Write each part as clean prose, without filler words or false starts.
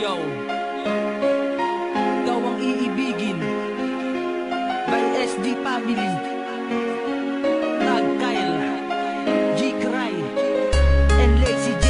Yo, ikaw ang iibigin by SD Family, Tag Kyle, G-Cry, and Lazy J.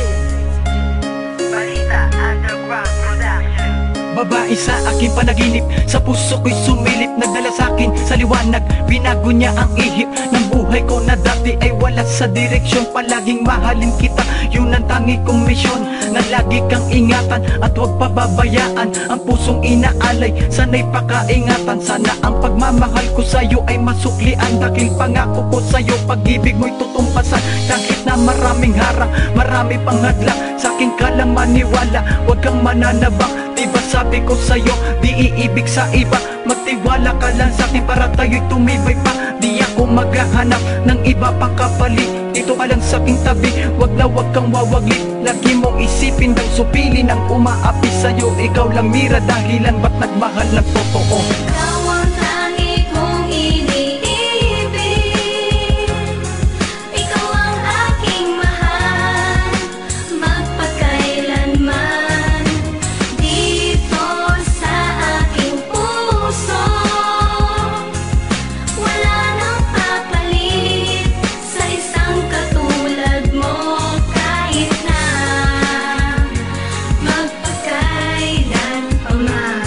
Balita Underground Production. Babae sa aking panaginip, sa puso ko'y sumilip, nagdala sa'kin sa liwanag, binago niya ang ihip ng buhay ko na dati ay wala sa direksyon. Palaging mahalin kita, yun ang tangi kong misyon, na lagi kang ingatan at huwag pababayaan ang pusong inaalay, sana'y pakaingatan. Sana ang pagmamahal ko sa'yo ay masuklian, dahil pangako ko sa'yo pag-ibig mo'y tutumpasan. Kahit na maraming harang, marami pang hadlang, sa'kin ka lang maniwala, huwag kang mananabang. Diba sabi ko sa'yo, di iibig sa iba, magtiwala ka lang sa'kin para tayo'y tumibay pa. Di ako maghahanap ng iba pang kapalit, dito ka lang sa'king tabi, wag na wag kang wawaglit. Lagi mong isipin ng supili ng umaapi sa'yo, ikaw lang mira dahilan ba't nagmahal ng totoo. Ikaw ang tangi kong iniibig, ikaw ang aking mahal, magpakailanman. Dito sa aking puso, wala nang papalit sa isang katulad mo. Kahit na magpakailan pa man,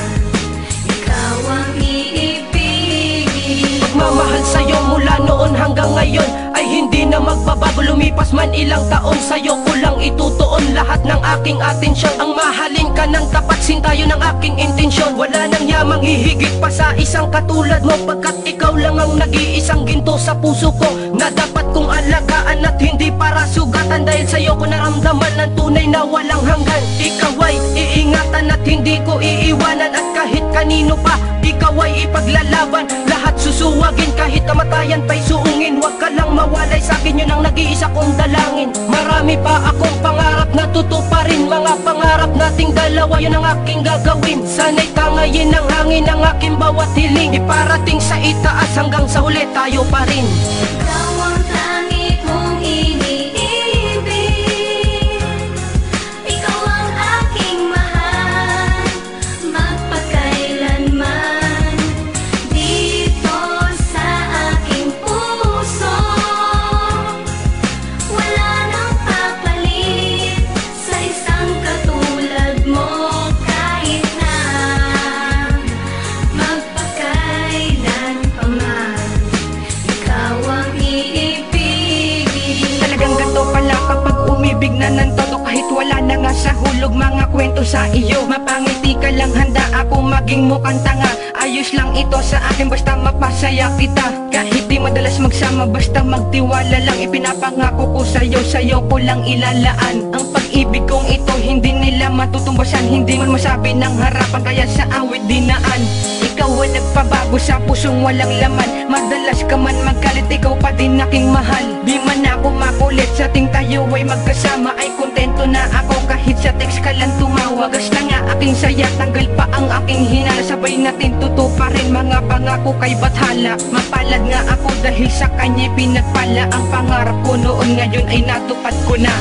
ikaw ang iibigin. Pagmamahal sa'yo mula noon hanggang ngayon ay hindi na magbabago. Lumipas man ilang taon, sa'yo ko lang itutuon lahat ng aking atensyon. Ang mahalin ka ng tapat, sintayo ng aking intensyon. Wala nang yamang hihigit pa sa isang katulad mo, pagkat ikaw lang ang nag-iisang ginto sa puso ko, na dapat kong alagaan at hindi para sugatan. Dahil sa'yo ko naramdaman ng tunay na walang hanggan. Ikaw ay iingatan at hindi ko iiwanan, at kahit kanino pa ikaw ay ipaglalaban. Lahat susuwagin, kahit kamatayan pa'y suungin. Huwag ka lang mawalay sa'kin, yun ang nag-iisa kong dalangin. Marami pa akong pangarap na tutuparin, mga pangarap nating dalawa, yun ang aking gagawin. Sana'y tangayin ng hangin ang aking bawat hiling, iparating sa itaas hanggang sa huli tayo pa rin. Ikaw ang tangi kong iniibig, ikaw ang aking mahal, magpakailanman. Dito sa aking puso, wala nang papalit sa isang katulad mo. Kahit na magpakailan pa man, ikaw ang iibigin. Talagang ganito pala kapag umibig na ng todo, kahit wala na nga sa hulog mga kwento sa iyo. Mapangiti ka lang, handa akong maging mukhang tanga. Ayos lang ito sa akin basta mapasaya kita. Kahit di madalas magsama, basta magtiwala lang. Ipinapangako ko sa'yo ko lang ilalaan. Ang pag-ibig kong ito hindi nila matutumbasan, hindi man masabi ng harapan, kaya sa awit dinaan. Ikaw ang nagpabago sa pusong walang laman, madalas ka man magalit, ikaw pa din aking mahal. Di man ako makulit, sa ting tayo ay magkasama, ay kontento na ako kahit sa text ka lang tumawag. Basta nga aking saya, tanggal pa ang aking hinala, sabay natin tutuparin mga pangako kay Bathala. Mapalad nga ako dahil sa kanya pinagpala, ang pangarap ko noon ngayon ay natupad ko na.